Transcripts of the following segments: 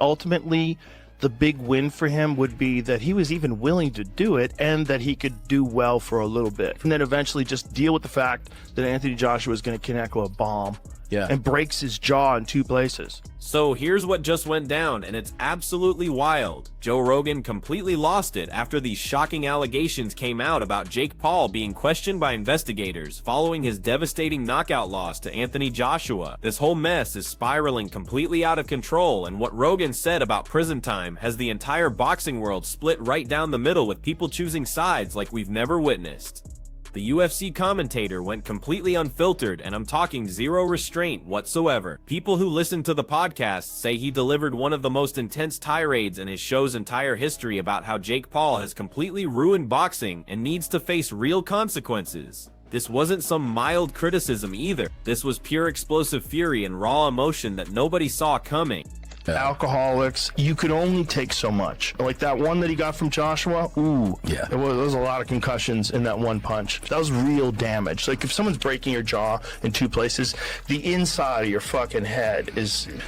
ultimately, the big win for him would be that he was even willing to do it and that he could do well for a little bit. And then eventually just deal with the fact that Anthony Joshua is going to connect with a bomb and breaks his jaw in 2 places. So here's what just went down, and it's absolutely wild. Joe Rogan completely lost it after these shocking allegations came out about Jake Paul being questioned by investigators following his devastating knockout loss to Anthony Joshua. This whole mess is spiraling completely out of control, and what Rogan said about prison time has the entire boxing world split right down the middle, with people choosing sides like we've never witnessed. The UFC commentator went completely unfiltered, and I'm talking zero restraint whatsoever. People who listen to the podcast say he delivered one of the most intense tirades in his show's entire history about how Jake Paul has completely ruined boxing and needs to face real consequences. This wasn't some mild criticism either. This was pure explosive fury and raw emotion that nobody saw coming. Alcoholics, you could only take so much. Like that one that he got from Joshua, there was a lot of concussions in that one punch. That was real damage. Like if someone's breaking your jaw in 2 places, the inside of your fucking head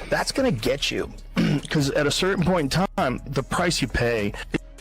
that's gonna get you. Because at a certain point in time, the price you pay.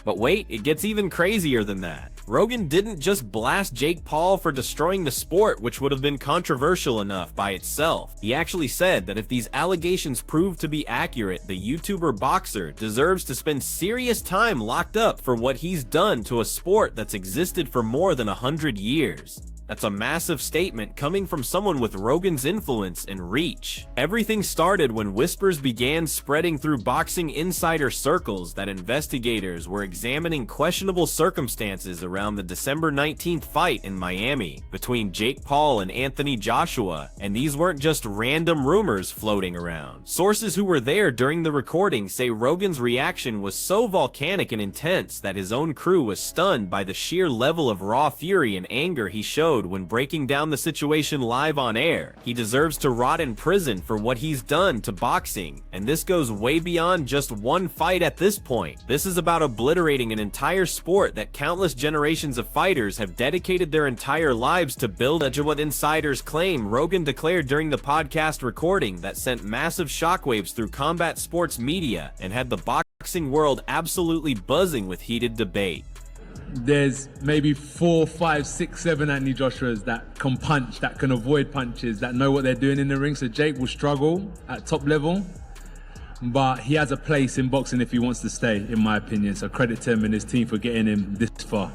But wait, it gets even crazier than that. Rogan didn't just blast Jake Paul for destroying the sport, which would have been controversial enough by itself. He actually said that if these allegations prove to be accurate, the YouTuber boxer deserves to spend serious time locked up for what he's done to a sport that's existed for more than 100 years. That's a massive statement coming from someone with Rogan's influence and reach. Everything started when whispers began spreading through boxing insider circles that investigators were examining questionable circumstances around the December 19th fight in Miami between Jake Paul and Anthony Joshua, and these weren't just random rumors floating around. Sources who were there during the recording say Rogan's reaction was so volcanic and intense that his own crew was stunned by the sheer level of raw fury and anger he showed when breaking down the situation live on air. He deserves to rot in prison for what he's done to boxing, and this goes way beyond just one fight at this point. This is about obliterating an entire sport that countless generations of fighters have dedicated their entire lives to build. What insiders claim Rogan declared during the podcast recording that sent massive shockwaves through combat sports media and had the boxing world absolutely buzzing with heated debate. There's maybe 4, 5, 6, 7 Anthony Joshuas that can punch, that can avoid punches, that know what they're doing in the ring. So Jake will struggle at top level, but he has a place in boxing if he wants to stay, in my opinion. So credit to him and his team for getting him this far.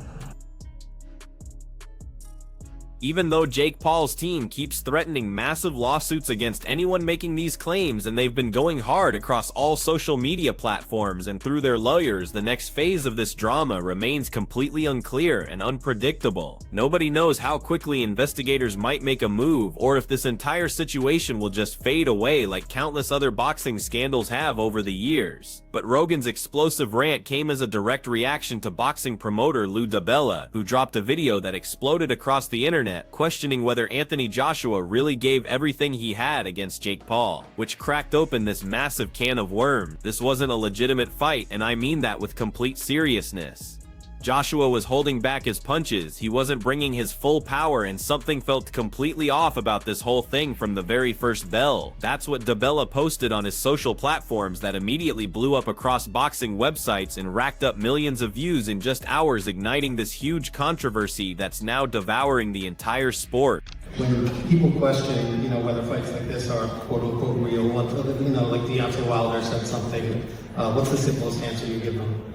Even though Jake Paul's team keeps threatening massive lawsuits against anyone making these claims, and they've been going hard across all social media platforms and through their lawyers, the next phase of this drama remains completely unclear and unpredictable. Nobody knows how quickly investigators might make a move, or if this entire situation will just fade away like countless other boxing scandals have over the years. But Rogan's explosive rant came as a direct reaction to boxing promoter Lou DiBella, who dropped a video that exploded across the internet questioning whether Anthony Joshua really gave everything he had against Jake Paul, which cracked open this massive can of worms. This wasn't a legitimate fight, and I mean that with complete seriousness. Joshua was holding back his punches, he wasn't bringing his full power, and something felt completely off about this whole thing from the very first bell. That's what DiBella posted on his social platforms that immediately blew up across boxing websites and racked up millions of views in just hours, igniting this huge controversy that's now devouring the entire sport. When people question, whether fights like this are quote-unquote real, like Deontay Wilder said something, what's the simplest answer you give them?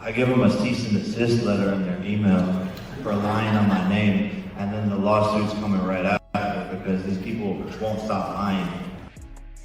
I give them a cease and desist letter in their email for lying on my name, and then the lawsuit's coming right after because these people won't stop lying.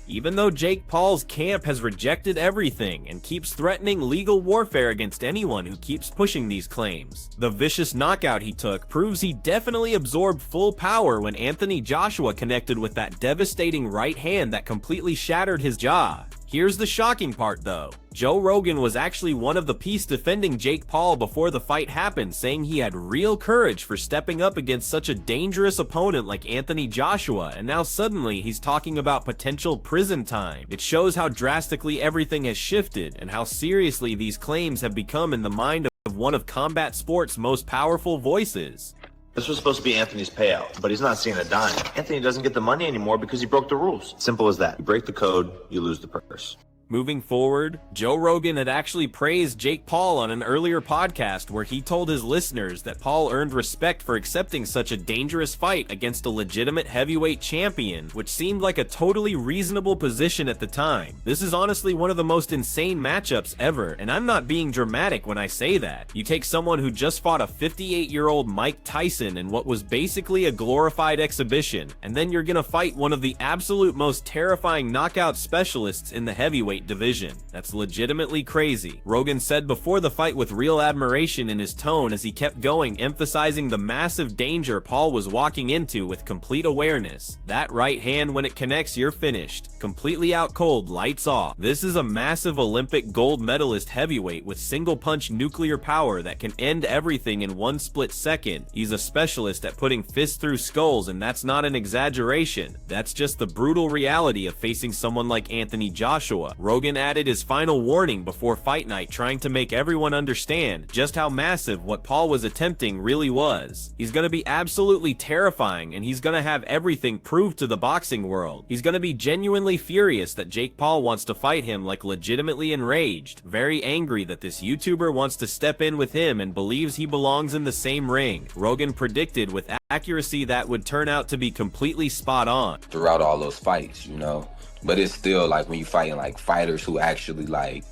Even though Jake Paul's camp has rejected everything and keeps threatening legal warfare against anyone who keeps pushing these claims, the vicious knockout he took proves he definitely absorbed full power when Anthony Joshua connected with that devastating right hand that completely shattered his jaw. Here's the shocking part though. Joe Rogan was actually one of the piece defending Jake Paul before the fight happened, saying he had real courage for stepping up against such a dangerous opponent like Anthony Joshua, and now suddenly he's talking about potential prison time. It shows how drastically everything has shifted and how seriously these claims have become in the mind of one of combat sports' most powerful voices. This was supposed to be Anthony's payout, but he's not seeing a dime. Anthony doesn't get the money anymore because he broke the rules. Simple as that. You break the code, you lose the purse. Moving forward, Joe Rogan had actually praised Jake Paul on an earlier podcast where he told his listeners that Paul earned respect for accepting such a dangerous fight against a legitimate heavyweight champion, which seemed like a totally reasonable position at the time. This is honestly one of the most insane matchups ever, and I'm not being dramatic when I say that. You take someone who just fought a 58-year-old Mike Tyson in what was basically a glorified exhibition, and then you're gonna fight one of the absolute most terrifying knockout specialists in the heavyweight division. That's legitimately crazy. Rogan said before the fight with real admiration in his tone as he kept going, emphasizing the massive danger Paul was walking into with complete awareness. That right hand, when it connects, you're finished. Completely out cold, lights off. This is a massive Olympic gold medalist heavyweight with single punch nuclear power that can end everything in one split second. He's a specialist at putting fists through skulls, and that's not an exaggeration. That's just the brutal reality of facing someone like Anthony Joshua. Rogan added his final warning before fight night, trying to make everyone understand just how massive what Paul was attempting really was. He's gonna be absolutely terrifying, and he's gonna have everything proved to the boxing world. He's gonna be genuinely furious that Jake Paul wants to fight him, like legitimately enraged, very angry that this YouTuber wants to step in with him and believes he belongs in the same ring. Rogan predicted with accuracy that would turn out to be completely spot on. Throughout all those fights, you know? But it's still like when you fighting like fighters who actually like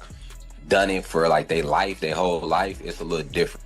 done it for like their life, their whole life, it's a little different.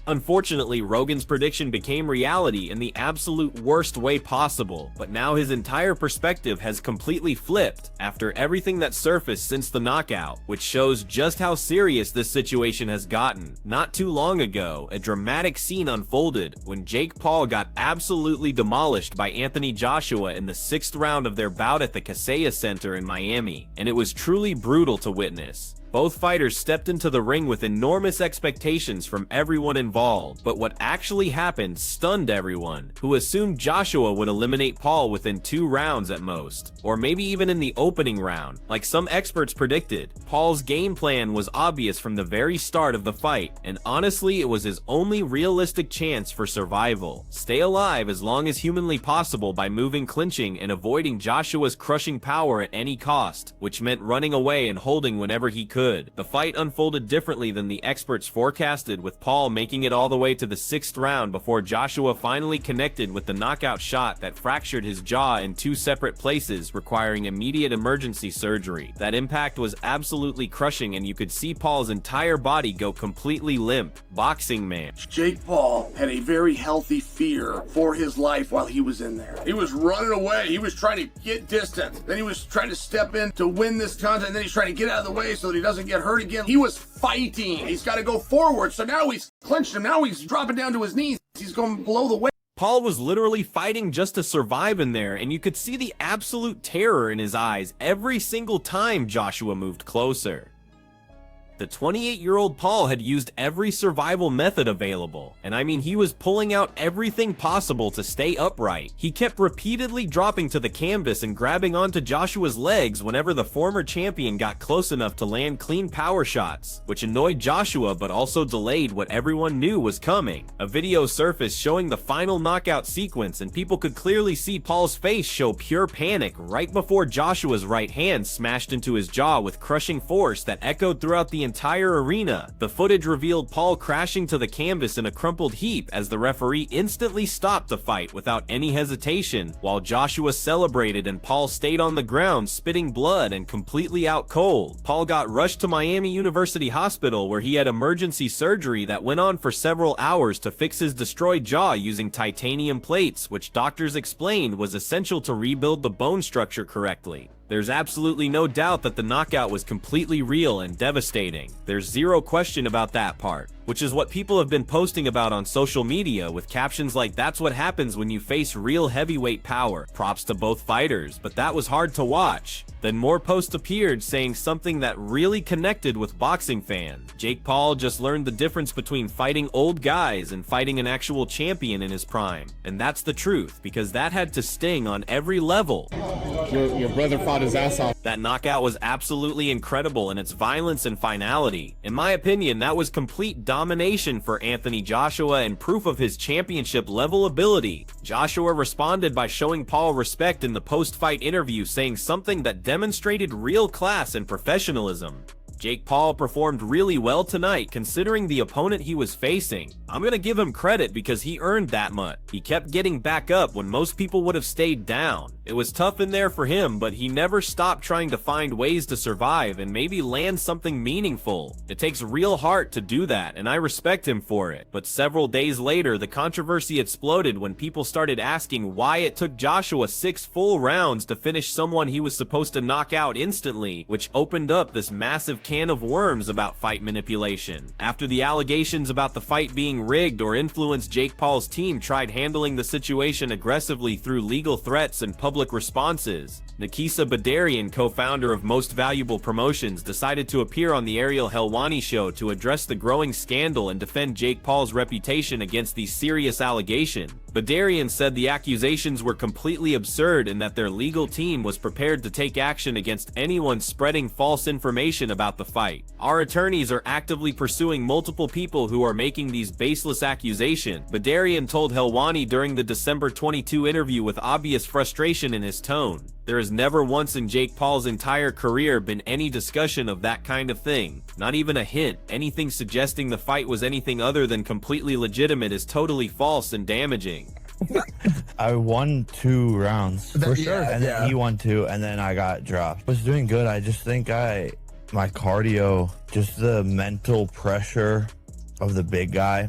Unfortunately, Rogan's prediction became reality in the absolute worst way possible, but now his entire perspective has completely flipped after everything that surfaced since the knockout, which shows just how serious this situation has gotten. Not too long ago, a dramatic scene unfolded when Jake Paul got absolutely demolished by Anthony Joshua in the 6th round of their bout at the Kaseya Center in Miami, and it was truly brutal to witness. Both fighters stepped into the ring with enormous expectations from everyone involved, but what actually happened stunned everyone, who assumed Joshua would eliminate Paul within 2 rounds at most, or maybe even in the opening round. Like some experts predicted, Paul's game plan was obvious from the very start of the fight, and honestly it was his only realistic chance for survival. Stay alive as long as humanly possible by moving clinching and avoiding Joshua's crushing power at any cost, which meant running away and holding whenever he could. The fight unfolded differently than the experts forecasted, with Paul making it all the way to the 6th round before Joshua finally connected with the knockout shot that fractured his jaw in 2 separate places, requiring immediate emergency surgery. That impact was absolutely crushing, and you could see Paul's entire body go completely limp. Boxing man. Jake Paul had a very healthy fear for his life while he was in there. He was running away. He was trying to get distance. Then he was trying to step in to win this contest, and then he's trying to get out of the way so that he doesn't get hurt again. He was fighting. He's got to go forward. So now he's clenched him. Now he's dropping down to his knees. He's going below the waist. Paul was literally fighting just to survive in there, and you could see the absolute terror in his eyes every single time Joshua moved closer. The 28-year-old Paul had used every survival method available, and I mean he was pulling out everything possible to stay upright. He kept repeatedly dropping to the canvas and grabbing onto Joshua's legs whenever the former champion got close enough to land clean power shots, which annoyed Joshua but also delayed what everyone knew was coming. A video surfaced showing the final knockout sequence, and people could clearly see Paul's face show pure panic right before Joshua's right hand smashed into his jaw with crushing force that echoed throughout the entire arena. The footage revealed Paul crashing to the canvas in a crumpled heap as the referee instantly stopped the fight without any hesitation, while Joshua celebrated and Paul stayed on the ground spitting blood and completely out cold. Paul got rushed to Miami University Hospital where he had emergency surgery that went on for several hours to fix his destroyed jaw using titanium plates, which doctors explained was essential to rebuild the bone structure correctly. There's absolutely no doubt that the knockout was completely real and devastating. There's zero question about that part, which is what people have been posting about on social media with captions like "That's what happens when you face real heavyweight power. Props to both fighters, but that was hard to watch." Then more posts appeared saying something that really connected with boxing fans. Jake Paul just learned the difference between fighting old guys and fighting an actual champion in his prime. And that's the truth, because that had to sting on every level. Your brother fought his ass off. That knockout was absolutely incredible in its violence and finality. In my opinion, that was complete dominance domination for Anthony Joshua and proof of his championship-level ability. Joshua responded by showing Paul respect in the post-fight interview, saying something that demonstrated real class and professionalism. Jake Paul performed really well tonight considering the opponent he was facing. I'm gonna give him credit because he earned that much. He kept getting back up when most people would have stayed down. It was tough in there for him, but he never stopped trying to find ways to survive and maybe land something meaningful. It takes real heart to do that, and I respect him for it. But several days later, the controversy exploded when people started asking why it took Joshua 6 full rounds to finish someone he was supposed to knock out instantly, which opened up this massive can of worms about fight manipulation. After the allegations about the fight being rigged or influenced, Jake Paul's team tried handling the situation aggressively through legal threats and public responses. Nikisa Badarian, co-founder of Most Valuable Promotions, decided to appear on the Ariel Helwani show to address the growing scandal and defend Jake Paul's reputation against these serious allegations. Badarian said the accusations were completely absurd and that their legal team was prepared to take action against anyone spreading false information about the fight. Our attorneys are actively pursuing multiple people who are making these baseless accusations, Badarian told Helwani during the December 22 interview with obvious frustration in his tone. There has never once in Jake Paul's entire career been any discussion of that kind of thing. Not even a hint. Anything suggesting the fight was anything other than completely legitimate is totally false and damaging. I won 2 rounds for sure, and then he won 2, and then I got dropped. I was doing good. I just think my cardio, just the mental pressure of the big guy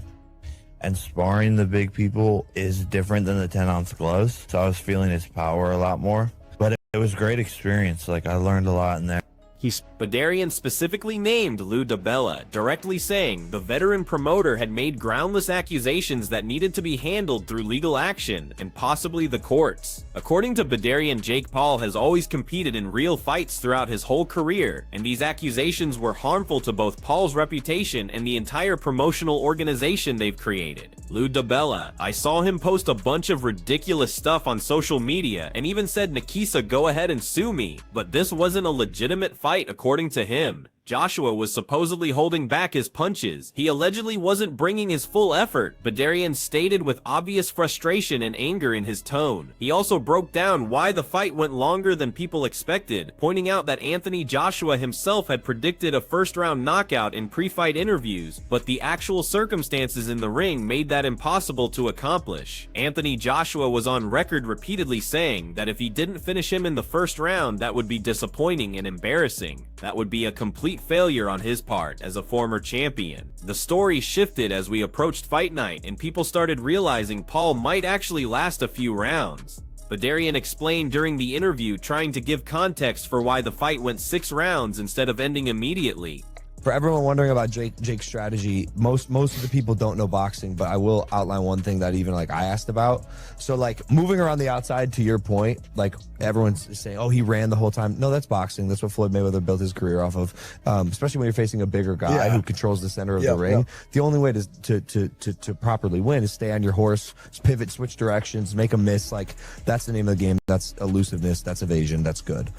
and sparring the big people is different than the 10-ounce gloves. So I was feeling his power a lot more. But it was a great experience. Like, I learned a lot in there. Badarian specifically named Lou DiBella, directly saying the veteran promoter had made groundless accusations that needed to be handled through legal action and possibly the courts. According to Badarian, Jake Paul has always competed in real fights throughout his whole career, and these accusations were harmful to both Paul's reputation and the entire promotional organization they've created. Lou DiBella, I saw him post a bunch of ridiculous stuff on social media and even said, Nikisa, go ahead and sue me, but this wasn't a legitimate fight according to him. Joshua was supposedly holding back his punches. He allegedly wasn't bringing his full effort, Badarian stated with obvious frustration and anger in his tone. He also broke down why the fight went longer than people expected, pointing out that Anthony Joshua himself had predicted a first-round knockout in pre-fight interviews, but the actual circumstances in the ring made that impossible to accomplish. Anthony Joshua was on record repeatedly saying that if he didn't finish him in the first round, that would be disappointing and embarrassing. That would be a complete failure on his part as a former champion. The story shifted as we approached fight night and people started realizing Paul might actually last a few rounds. Badarian explained during the interview, trying to give context for why the fight went 6 rounds instead of ending immediately. For everyone wondering about Jake's strategy, most of the people don't know boxing, but I will outline one thing that even like I asked about. So like moving around the outside, to your point, like everyone's saying, oh, he ran the whole time. No, that's boxing. That's what Floyd Mayweather built his career off of. Especially when you're facing a bigger guy who controls the center of the ring. The only way to properly win is stay on your horse, pivot, switch directions, make a miss. Like that's the name of the game. That's elusiveness. That's evasion. That's good.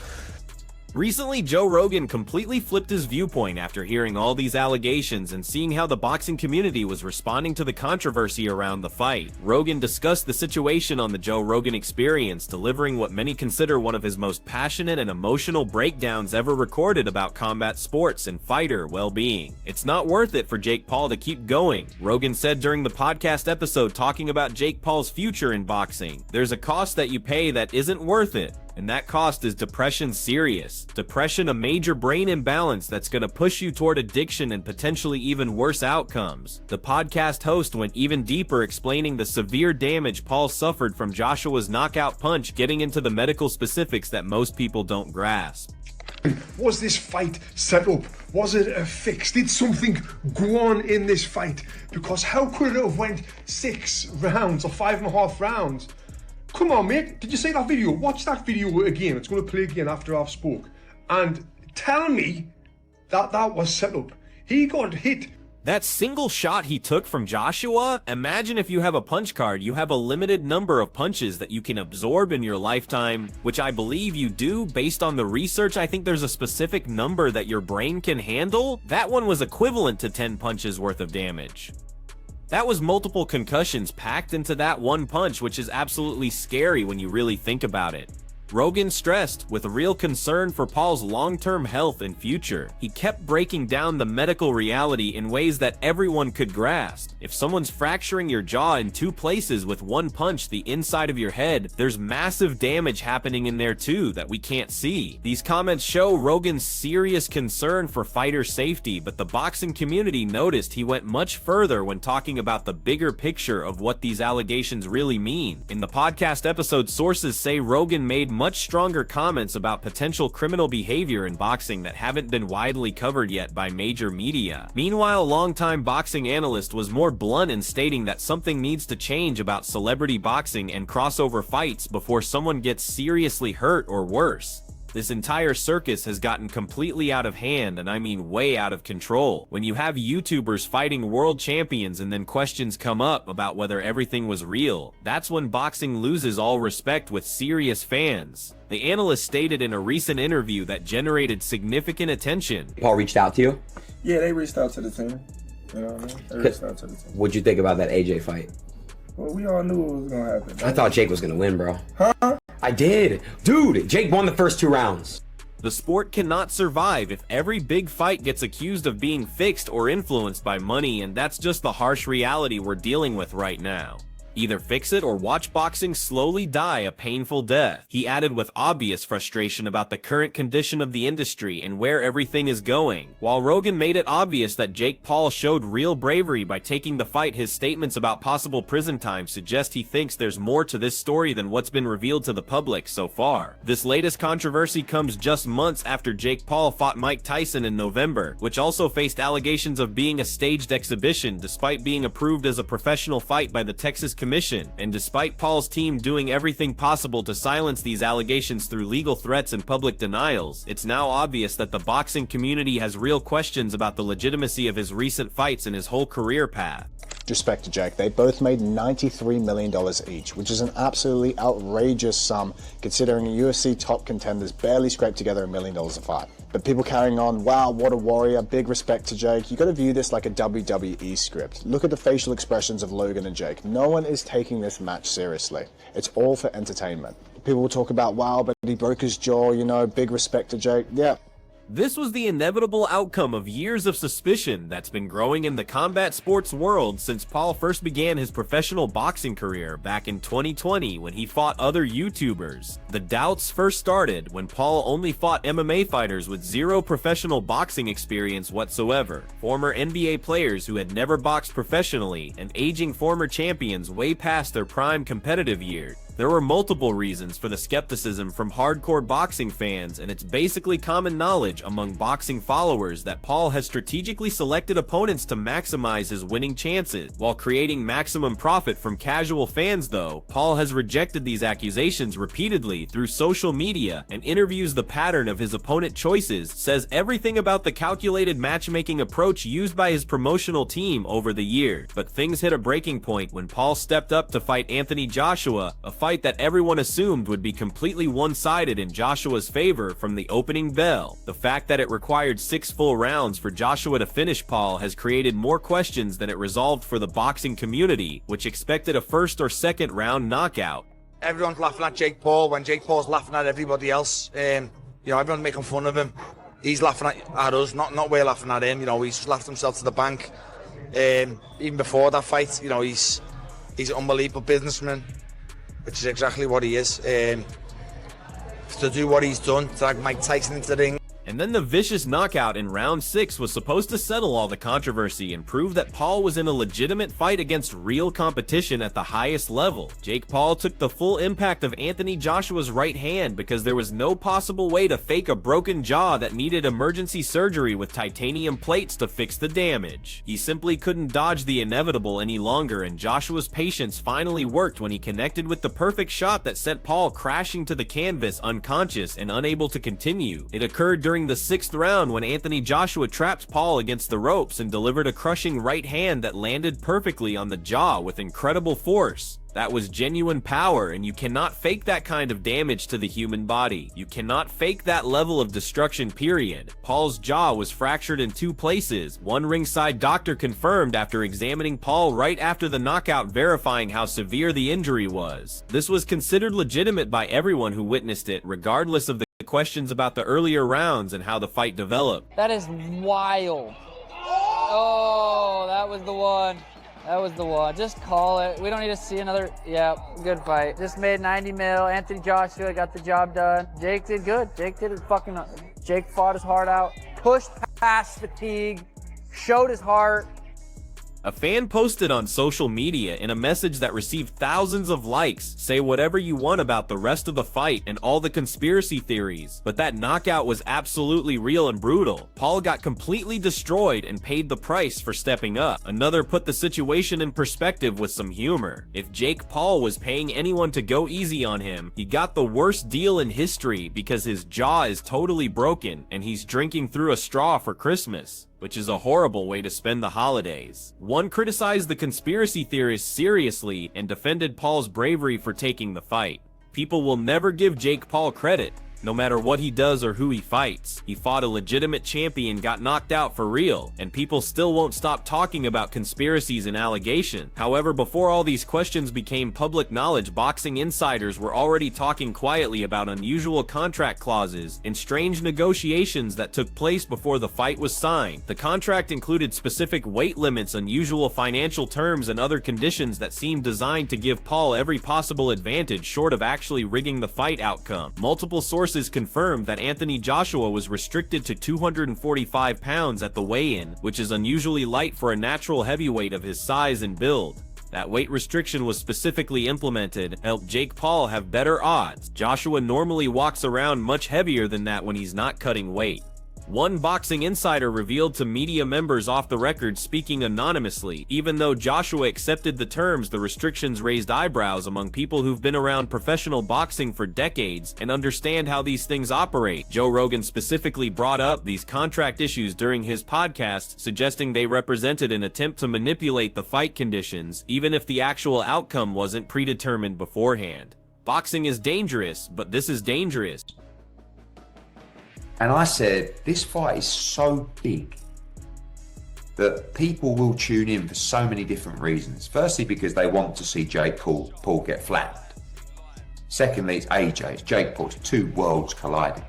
Recently, Joe Rogan completely flipped his viewpoint after hearing all these allegations and seeing how the boxing community was responding to the controversy around the fight. Rogan discussed the situation on the Joe Rogan Experience, delivering what many consider one of his most passionate and emotional breakdowns ever recorded about combat sports and fighter well-being. It's not worth it for Jake Paul to keep going, Rogan said during the podcast episode talking about Jake Paul's future in boxing. There's a cost that you pay that isn't worth it. And that cost is depression serious. Depression, a major brain imbalance that's gonna push you toward addiction and potentially even worse outcomes. The podcast host went even deeper, explaining the severe damage Paul suffered from Joshua's knockout punch, getting into the medical specifics that most people don't grasp. Was this fight set up? Was it a fix? Did something go on in this fight? Because how could it have went 6 rounds or 5.5 rounds? Come on, mate. Did you see that video? Watch that video again. It's going to play again after I've spoke. And tell me that that was set up. He got hit That single shot he took from Joshua, imagine if you have a punch card, you have a limited number of punches that you can absorb in your lifetime, which I believe you do based on the research. I think there's a specific number that your brain can handle. That one was equivalent to 10 punches worth of damage. That was multiple concussions packed into that one punch, which is absolutely scary when you really think about it. Rogan stressed, with a real concern for Paul's long-term health and future. He kept breaking down the medical reality in ways that everyone could grasp. If someone's fracturing your jaw in 2 places with one punch, the inside of your head, there's massive damage happening in there too that we can't see. These comments show Rogan's serious concern for fighter safety, but the boxing community noticed he went much further when talking about the bigger picture of what these allegations really mean. In the podcast episode, sources say Rogan made much stronger comments about potential criminal behavior in boxing that haven't been widely covered yet by major media. Meanwhile, longtime boxing analyst was more blunt in stating that something needs to change about celebrity boxing and crossover fights before someone gets seriously hurt or worse. This entire circus has gotten completely out of hand, and I mean way out of control. When you have YouTubers fighting world champions and then questions come up about whether everything was real, that's when boxing loses all respect with serious fans. The analyst stated in a recent interview that generated significant attention. Paul reached out to you? Yeah, they reached out to the team. You know what I mean? They reached out to the team. What'd you think about that AJ fight? Well, we all knew what was gonna happen. I thought Jake was gonna win, bro. Huh? I did. Dude, Jake won the first 2 rounds. The sport cannot survive if every big fight gets accused of being fixed or influenced by money, and that's just the harsh reality we're dealing with right now. Either fix it or watch boxing slowly die a painful death. He added with obvious frustration about the current condition of the industry and where everything is going. While Rogan made it obvious that Jake Paul showed real bravery by taking the fight, his statements about possible prison time suggest he thinks there's more to this story than what's been revealed to the public so far. This latest controversy comes just months after Jake Paul fought Mike Tyson in November, which also faced allegations of being a staged exhibition despite being approved as a professional fight by the Texas Commission, and despite Paul's team doing everything possible to silence these allegations through legal threats and public denials, it's now obvious that the boxing community has real questions about the legitimacy of his recent fights and his whole career path. Respect to Jake, they both made $93 million each, which is an absolutely outrageous sum considering UFC top contenders barely scrape together $1 million a fight. But people carrying on, wow, what a warrior, big respect to Jake. You gotta view this like a WWE script. Look at the facial expressions of Logan and Jake. No one is taking this match seriously. It's all for entertainment. People will talk about, wow, but he broke his jaw, you know, big respect to Jake. Yeah. This was the inevitable outcome of years of suspicion that's been growing in the combat sports world since Paul first began his professional boxing career back in 2020 when he fought other YouTubers. The doubts first started when Paul only fought MMA fighters with zero professional boxing experience whatsoever, former NBA players who had never boxed professionally, and aging former champions way past their prime competitive years. There were multiple reasons for the skepticism from hardcore boxing fans, and it's basically common knowledge among boxing followers that Paul has strategically selected opponents to maximize his winning chances. While creating maximum profit from casual fans though, Paul has rejected these accusations repeatedly through social media and interviews the pattern of his opponent choices, says everything about the calculated matchmaking approach used by his promotional team over the years. But things hit a breaking point when Paul stepped up to fight Anthony Joshua, a fight that everyone assumed would be completely one-sided in Joshua's favor from the opening bell. The fact that it required 6 full rounds for Joshua to finish Paul has created more questions than it resolved for the boxing community, which expected a first or second round knockout. Everyone's laughing at Jake Paul when Jake Paul's laughing at everybody else. You know, everyone's making fun of him. He's laughing at us, not we're laughing at him. You know, he's just laughed himself to the bank. Even before that fight, you know, he's an unbelievable businessman, which is exactly what he is. To do what he's done, to drag Mike Tyson into the ring. And then the vicious knockout in round 6 was supposed to settle all the controversy and prove that Paul was in a legitimate fight against real competition at the highest level. Jake Paul took the full impact of Anthony Joshua's right hand because there was no possible way to fake a broken jaw that needed emergency surgery with titanium plates to fix the damage. He simply couldn't dodge the inevitable any longer, and Joshua's patience finally worked when he connected with the perfect shot that sent Paul crashing to the canvas unconscious and unable to continue. It occurred during entering the 6th round when Anthony Joshua trapped Paul against the ropes and delivered a crushing right hand that landed perfectly on the jaw with incredible force. That was genuine power, and you cannot fake that kind of damage to the human body. You cannot fake that level of destruction, period. Paul's jaw was fractured in 2 places. One ringside doctor confirmed after examining Paul right after the knockout, verifying how severe the injury was. This was considered legitimate by everyone who witnessed it, regardless of the questions about the earlier rounds and how the fight developed. That is wild. Oh, that was the one. That was the one. Just call it. We don't need to see another. Yeah, good fight. Just made 90 mil. Anthony Joshua got the job done. Jake did good. Jake fought his heart out. Pushed past fatigue. Showed his heart. A fan posted on social media in a message that received thousands of likes, "Say whatever you want about the rest of the fight and all the conspiracy theories, but that knockout was absolutely real and brutal. Paul got completely destroyed and paid the price for stepping up." Another put the situation in perspective with some humor. If Jake Paul was paying anyone to go easy on him, he got the worst deal in history because his jaw is totally broken and he's drinking through a straw for Christmas, which is a horrible way to spend the holidays. One criticized the conspiracy theorists seriously and defended Paul's bravery for taking the fight. People will never give Jake Paul credit, no matter what he does or who he fights. He fought a legitimate champion, got knocked out for real, and people still won't stop talking about conspiracies and allegations. However, before all these questions became public knowledge, boxing insiders were already talking quietly about unusual contract clauses and strange negotiations that took place before the fight was signed. The contract included specific weight limits, unusual financial terms, and other conditions that seemed designed to give Paul every possible advantage short of actually rigging the fight outcome. Multiple sources confirmed that Anthony Joshua was restricted to 245 pounds at the weigh-in, which is unusually light for a natural heavyweight of his size and build. That weight restriction was specifically implemented to help Jake Paul have better odds. Joshua normally walks around much heavier than that when he's not cutting weight. One boxing insider revealed to media members off the record, speaking anonymously. Even though Joshua accepted the terms, the restrictions raised eyebrows among people who've been around professional boxing for decades and understand how these things operate. Joe Rogan specifically brought up these contract issues during his podcast, suggesting they represented an attempt to manipulate the fight conditions, even if the actual outcome wasn't predetermined beforehand. Boxing is dangerous, but this is dangerous. And I said, this fight is so big that people will tune in for so many different reasons. Firstly, because they want to see Jake Paul get flattened. Secondly, it's AJ, it's Jake Paul, it's 2 worlds colliding.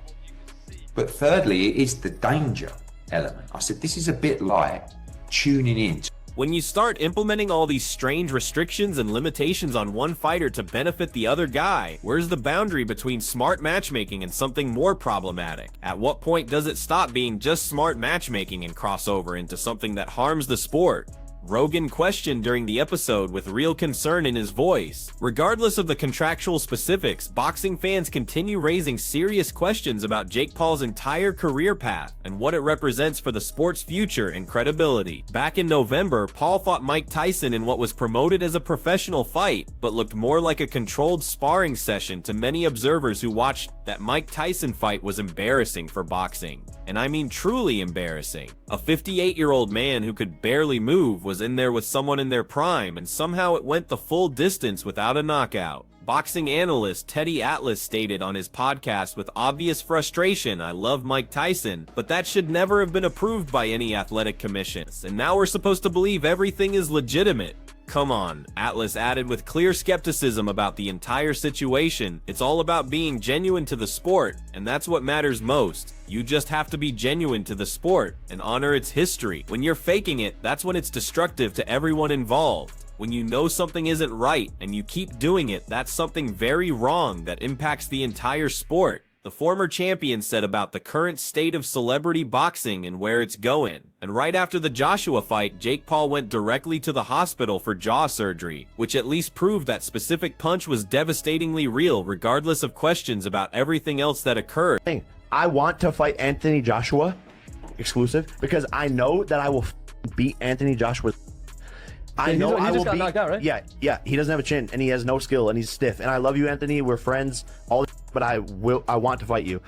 But thirdly, it is the danger element. I said, this is a bit like tuning in. When you start implementing all these strange restrictions and limitations on one fighter to benefit the other guy, where's the boundary between smart matchmaking and something more problematic? At what point does it stop being just smart matchmaking and cross over into something that harms the sport? Rogan questioned during the episode with real concern in his voice. Regardless of the contractual specifics, boxing fans continue raising serious questions about Jake Paul's entire career path and what it represents for the sport's future and credibility. Back in November, Paul fought Mike Tyson in what was promoted as a professional fight, but looked more like a controlled sparring session to many observers who watched. That Mike Tyson fight was embarrassing for boxing. And I mean truly embarrassing. A 58-year-old man who could barely move was in there with someone in their prime, and somehow it went the full distance without a knockout. Boxing analyst Teddy Atlas stated on his podcast with obvious frustration, "I love Mike Tyson, but that should never have been approved by any athletic commission. And now we're supposed to believe everything is legitimate. Come on," Atlas added with clear skepticism about the entire situation. "It's all about being genuine to the sport, and that's what matters most. You just have to be genuine to the sport and honor its history. When you're faking it, that's when it's destructive to everyone involved. When you know something isn't right and you keep doing it, that's something very wrong that impacts the entire sport," the former champion said about the current state of celebrity boxing and where it's going. And right after the Joshua fight, Jake Paul went directly to the hospital for jaw surgery, which at least proved that specific punch was devastatingly real, regardless of questions about everything else that occurred. I want to fight Anthony Joshua exclusive because I know that I will beat Anthony Joshua. I know I will beat. Knocked out, right? Yeah. He doesn't have a chin and he has no skill and he's stiff. And I love you, Anthony. We're friends. But I want to fight you.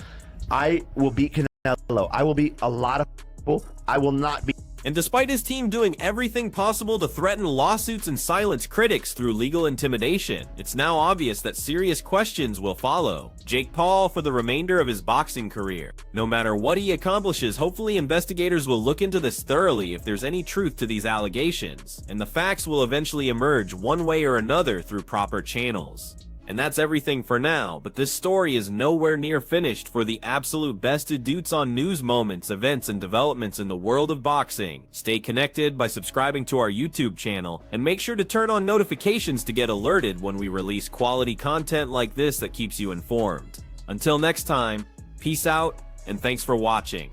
I will beat Canelo. I will beat a lot of people. I will not be. And despite his team doing everything possible to threaten lawsuits and silence critics through legal intimidation, it's now obvious that serious questions will follow Jake Paul for the remainder of his boxing career. No matter what he accomplishes, hopefully investigators will look into this thoroughly if there's any truth to these allegations, and the facts will eventually emerge one way or another through proper channels. And that's everything for now, but this story is nowhere near finished. For the absolute best dudes on news moments, events, and developments in the world of boxing, stay connected by subscribing to our YouTube channel, and make sure to turn on notifications to get alerted when we release quality content like this that keeps you informed. Until next time, peace out, and thanks for watching.